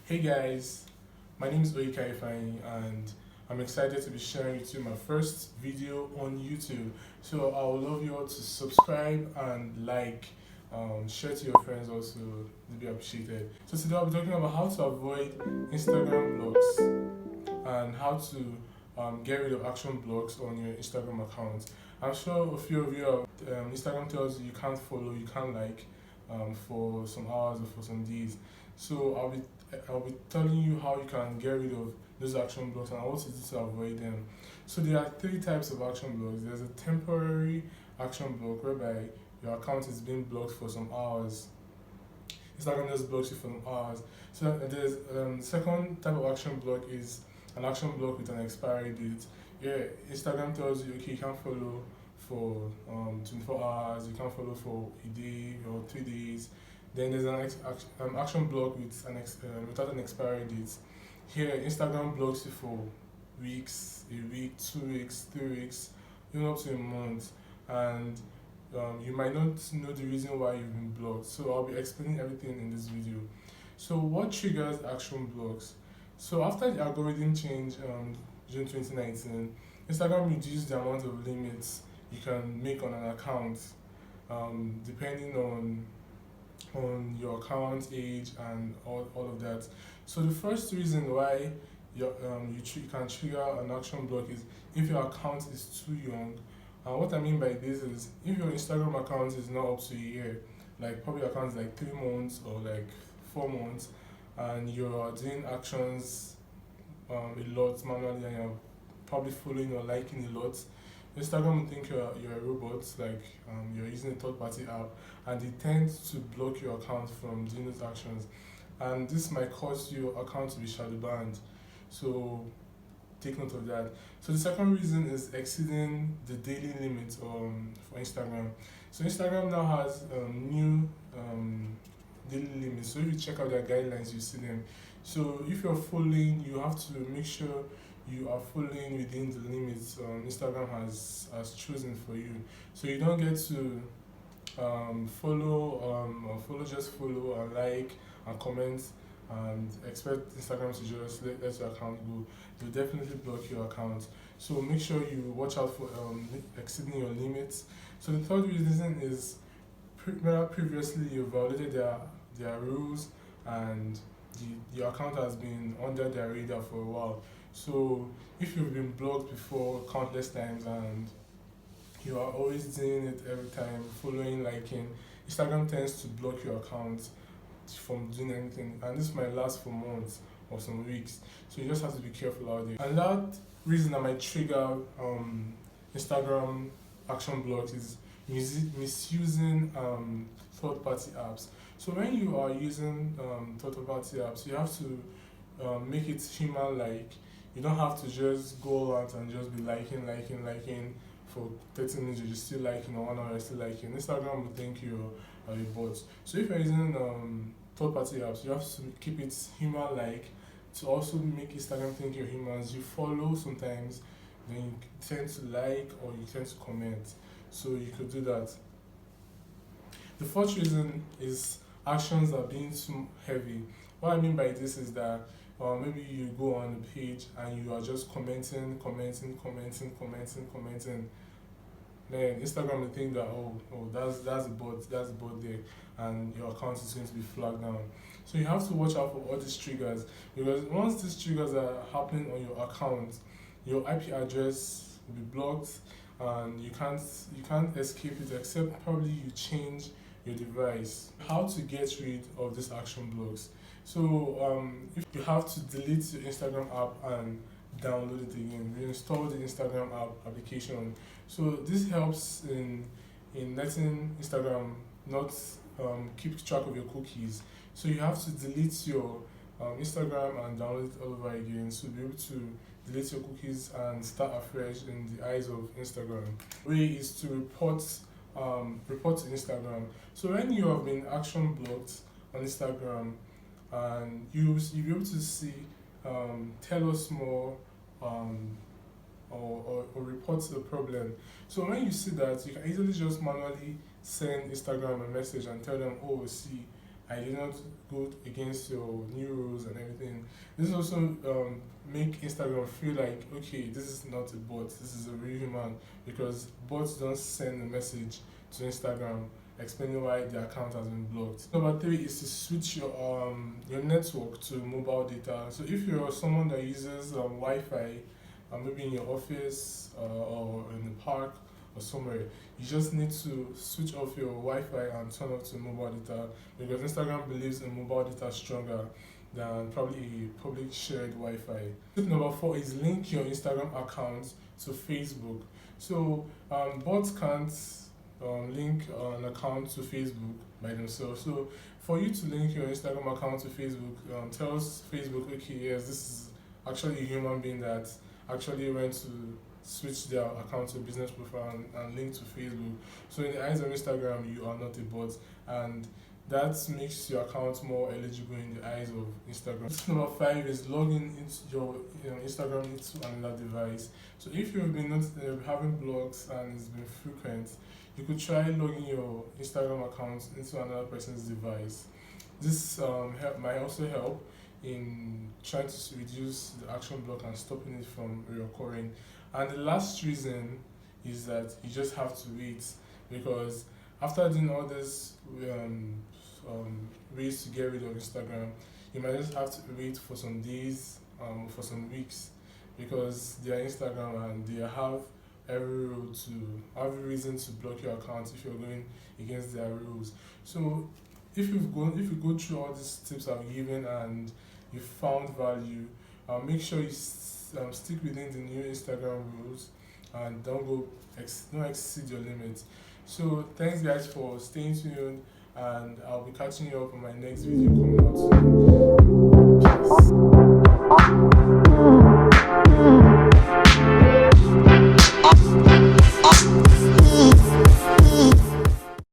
Hey guys, my name is Oika Ifeanyi and I'm excited to be sharing with you my first video on YouTube. So I would love you all to subscribe and share to your friends also, to be appreciated. So today I'll be talking about how to avoid Instagram blocks and how to get rid of action blocks on your Instagram account. I'm sure a few of you have Instagram tells you you can't follow, you can't for some hours or for some days. So I'll be telling you how you can get rid of those action blocks and what to do to avoid them. So there are three types of action blocks. There's a temporary action block whereby your account is being blocked for some hours. Instagram just blocks you for some hours. So there's second type of action block is an action block with an expiry date. Yeah, Instagram tells you okay you can't follow for 24 hours, you can't follow for a day or 3 days. Then there's an action block with without an expiry date. Here, Instagram blocks you for weeks, a week, 2 weeks, 3 weeks, even up to a month, and you might not know the reason why you've been blocked. So I'll be explaining everything in this video. So what triggers action blocks? So after the algorithm change, June 2019, Instagram reduced the amount of limits you can make on an account, depending on your account age and all of that. So the first reason why you can trigger an action block is if your account is too young. And what I mean by this is if your Instagram account is not up to a year, like probably account is like 3 months or like 4 months, and you're doing actions a lot manually and you're probably following or liking a lot, Instagram will think you're a robot, like you're using a third party app, and they tend to block your account from doing those actions. And this might cause your account to be shadow banned. So take note of that. So the second reason is exceeding the daily limit for Instagram. So Instagram now has new daily limits. So if you check out their guidelines, you see them. So if you're following, you have to make sure you are following within the limits Instagram has chosen for you. So you don't get to just follow and like and comment and expect Instagram to just let your account go. They'll definitely block your account. So make sure you watch out for exceeding your limits. So the third reason is previously you violated their rules and your account has been under their radar for a while. So if you've been blocked before countless times and you are always doing it every time, following, liking, Instagram tends to block your account from doing anything, and this might last for months or some weeks. So you just have to be careful out there. And that reason that might trigger Instagram action blocks is misusing third-party apps. So when you are using third-party apps, you have to make it human-like. You don't have to just go out and just be liking for 30 minutes. You're just still liking, or 1 hour you're still liking. Instagram will think you're a bot. So if you're using third-party apps, you have to keep it human-like to also make Instagram think you're humans. You follow sometimes, then you tend to like or you tend to comment. So you could do that. The fourth reason is actions are being too heavy. What I mean by this is that maybe you go on the page and you are just commenting. Then Instagram will think that that's a bot there, and your account is going to be flagged down. So you have to watch out for all these triggers, because once these triggers are happening on your account, your IP address will be blocked and you can't escape it except probably you change your device. How to get rid of these action blocks? So if you have to delete your Instagram app and download it again, reinstall the Instagram app application. So this helps in letting Instagram not keep track of your cookies. So you have to delete your Instagram and download it all over again, so be able to delete your cookies and start afresh in the eyes of Instagram. Way is to report to Instagram. So when you have been action blocked on Instagram, and you'll be able to see tell us more or report the problem. So when you see that, you can easily just manually send Instagram a message and tell them, oh, see, I did not go against your new rules and everything. This also make Instagram feel like, okay, this is not a bot, this is a real human, because bots don't send a message to Instagram explaining why the account has been blocked. Number three is to switch your network to mobile data. So if you're someone that uses Wi-Fi, maybe in your office or in the park or somewhere, you just need to switch off your Wi-Fi and turn off to mobile data, because Instagram believes in mobile data stronger than probably a public shared Wi-Fi. Tip number four is link your Instagram account to Facebook. So bots can't link an account to Facebook by themselves. So for you to link your Instagram account to Facebook, tells Facebook, okay, yes, this is actually a human being that actually went to switch their account to business profile and link to Facebook. So in the eyes of Instagram, you are not a bot, and that makes your account more eligible in the eyes of Instagram. Tip number five is logging into your Instagram into another device. So if you've been having blogs and it's been frequent, you could try logging your Instagram account into another person's device. This might also help in trying to reduce the action block and stopping it from reoccurring. And the last reason is that you just have to wait, because after doing all this ways to get rid of Instagram, you might just have to wait for some days, for some weeks, because they are Instagram and they have every reason to block your account if you're going against their rules. So if you go through all these tips I've given and you found value, make sure you stick within the new Instagram rules and don't exceed your limits. So thanks guys for staying tuned, and I'll be catching you up on my next video coming out soon.